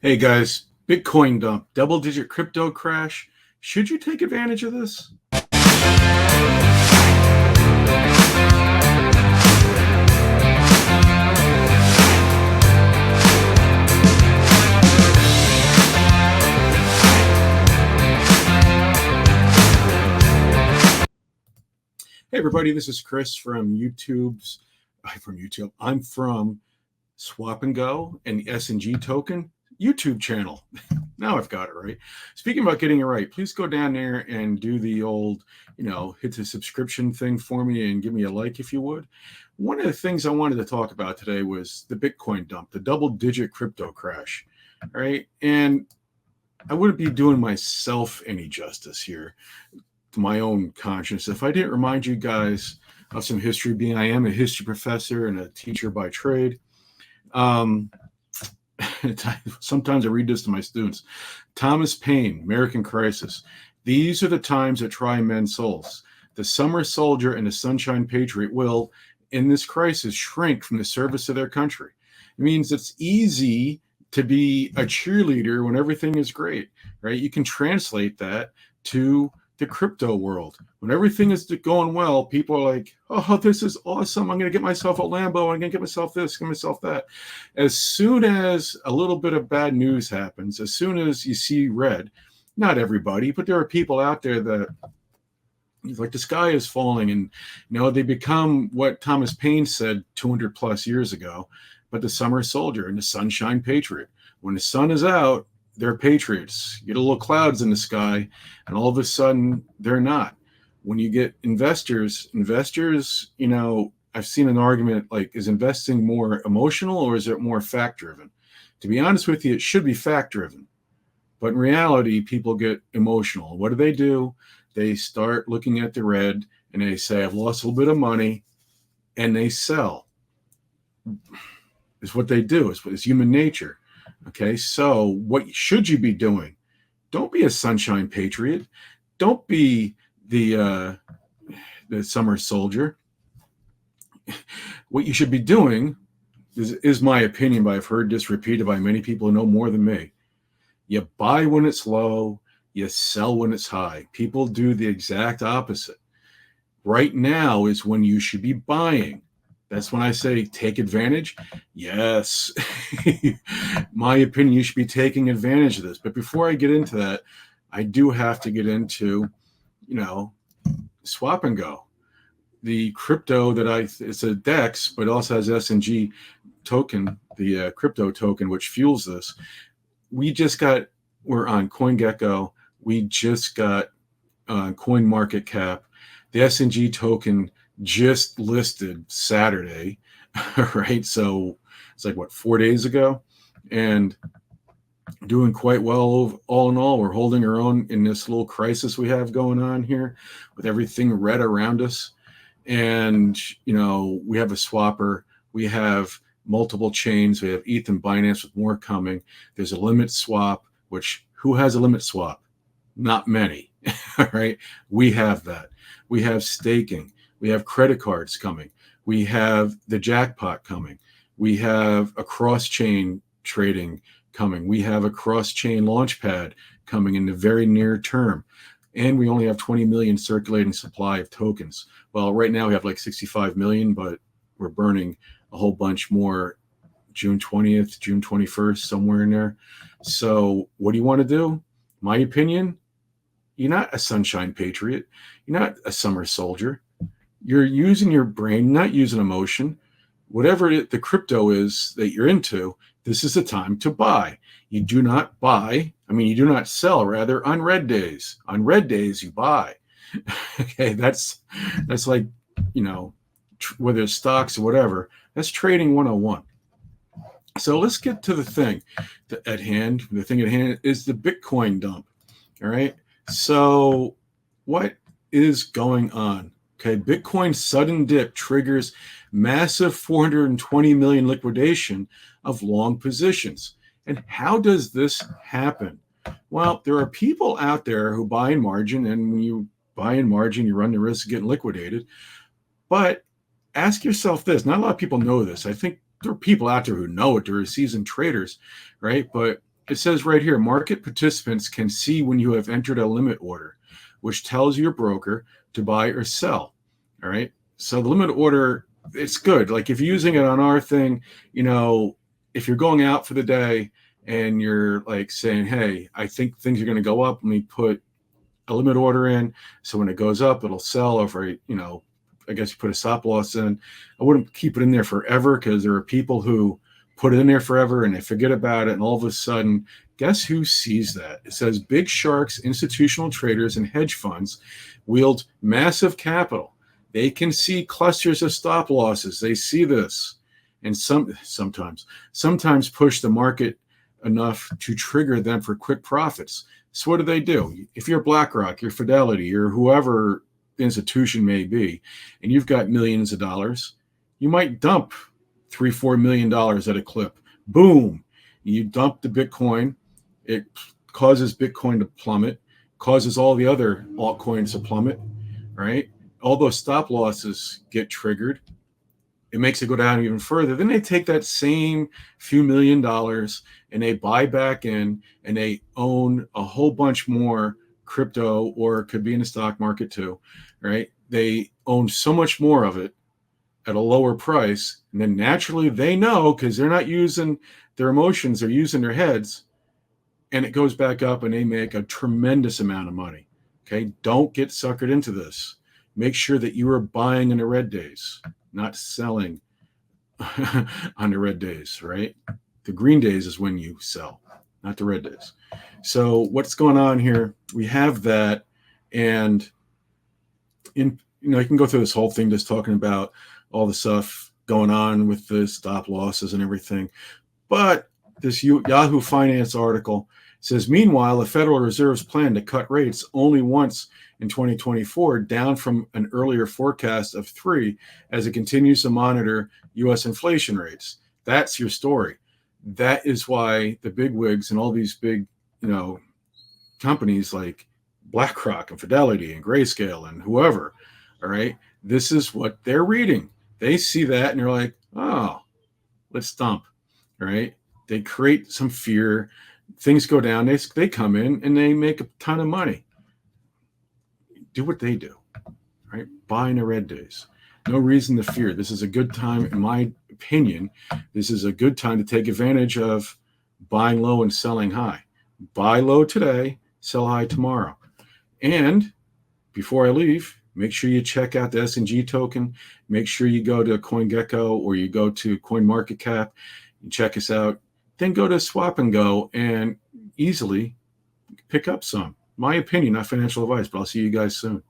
Hey guys, Bitcoin dump, double-digit crypto crash. Should you take advantage of this? Hey everybody, this is Chris from YouTube's. I'm from Swap and Go and the SNG token YouTube channel. Now I've got it right. Speaking about getting it right, please go down there and do the old, hit the subscription thing for me and give me a like if you would. One of the things I wanted to talk about today was the Bitcoin dump, the double-digit crypto crash. All right. And I wouldn't be doing myself any justice here, to my own conscience, if I didn't remind you guys of some history, being I am a history professor and a teacher by trade. Sometimes I read this to my students. Thomas Paine, American Crisis. These are the times that try men's souls. The summer soldier and the sunshine patriot will, in this crisis, shrink from the service of their country. It means it's easy to be a cheerleader when everything is great, right? You can translate that to the crypto world. When everything is going well, people are like, oh, this is awesome. I'm going to get myself a Lambo. I'm going to get myself this, get myself that. As soon as a little bit of bad news happens, as soon as you see red, not everybody, but there are people out there that like the sky is falling, and they become what Thomas Paine said 200 plus years ago, but the summer soldier and the sunshine patriot. When the sun is out, they're patriots. You get a little clouds in the sky, and all of a sudden they're not. When you get investors, I've seen an argument like, is investing more emotional or is it more fact-driven? To be honest with you, it should be fact-driven. But in reality, people get emotional. What do? They start looking at the red and they say, I've lost a little bit of money, and they sell. It's what they do. It's human nature. Okay, so what should you be doing? Don't be a sunshine patriot. Don't be the summer soldier. What you should be doing is my opinion, but I've heard this repeated by many people who know more than me. You buy when it's low, you sell when it's high. People do the exact opposite. Right now is when you should be buying. That's when I say take advantage. Yes, my opinion, you should be taking advantage of this. But before I get into that, I do have to get into, Swap and Go. The crypto it's a DEX, but it also has SNG token, the crypto token, which fuels this. We're on CoinGecko. We just got Coin Market Cap. The SNG token just listed Saturday, right? So it's like 4 days ago, and doing quite well all in all. We're holding our own in this little crisis we have going on here with everything red around us. And, we have a swapper, we have multiple chains, we have ETH and Binance with more coming. There's a limit swap, which who has a limit swap? Not many, right? We have that. We have staking. We have credit cards coming. We have the jackpot coming. We have a cross-chain trading coming. We have a cross-chain launchpad coming in the very near term. And we only have 20 million circulating supply of tokens. Well, right now we have like 65 million, but we're burning a whole bunch more June 20th, June 21st, somewhere in there. So what do you want to do? My opinion, you're not a sunshine patriot. You're not a summer soldier. You're using your brain, not using emotion. Whatever the crypto is that you're into, this is the time to buy. You do not sell, rather, on red days. On red days, you buy. Okay, that's like, whether it's stocks or whatever, that's trading 101. So let's get to the thing at hand. The thing at hand is the Bitcoin dump. All right. So what is going on? Okay, Bitcoin's sudden dip triggers massive 420 million liquidation of long positions. And how does this happen? Well, there are people out there who buy in margin, and when you buy in margin, you run the risk of getting liquidated. But ask yourself this. Not a lot of people know this. I think there are people out there who know it. There are seasoned traders, right? But it says right here, market participants can see when you have entered a limit order, which tells your broker to buy or sell. All right. So the limit order, it's good. Like if you're using it on our thing, if you're going out for the day and you're like saying, hey, I think things are going to go up, let me put a limit order in. So when it goes up, it'll sell over, I guess you put a stop loss in. I wouldn't keep it in there forever because there are people who put it in there forever and they forget about it. And all of a sudden, guess who sees that? It says big sharks, institutional traders, and hedge funds wield massive capital. They can see clusters of stop losses. They see this and sometimes push the market enough to trigger them for quick profits. So what do? If you're BlackRock, you're Fidelity, or whoever the institution may be, and you've got millions of dollars, you might dump $3-4 million at a clip. Boom. You dump the Bitcoin. It causes Bitcoin to plummet, causes all the other altcoins to plummet, right? All those stop losses get triggered. It makes it go down even further. Then they take that same few $1 million and they buy back in and they own a whole bunch more crypto, or it could be in the stock market too, right? They own so much more of it at a lower price. And then naturally they know, because they're not using their emotions, they're using their heads, and it goes back up and they make a tremendous amount of money. Okay. Don't get suckered into this. Make sure that you are buying in the red days, not selling on the red days, right? The green days is when you sell, not the red days. So what's going on here? We have that, and you can go through this whole thing just talking about all the stuff going on with the stop losses and everything. But this Yahoo Finance article says, meanwhile, the Federal Reserve's plan to cut rates only once in 2024, down from an earlier forecast of 3, as it continues to monitor U.S. inflation rates. That's your story. That is why the bigwigs and all these big, companies like BlackRock and Fidelity and Grayscale and whoever, all right, this is what they're reading. They see that and they're like, oh, let's dump, all right? They create some fear. Things go down. They come in and they make a ton of money. Do what they do, right? Buy in the red days. No reason to fear. This is a good time, in my opinion. This is a good time to take advantage of buying low and selling high. Buy low today, sell high tomorrow. And before I leave, make sure you check out the SNG token. Make sure you go to CoinGecko or you go to CoinMarketCap and check us out. Then go to Swap and Go and easily pick up some. My opinion, not financial advice, but I'll see you guys soon.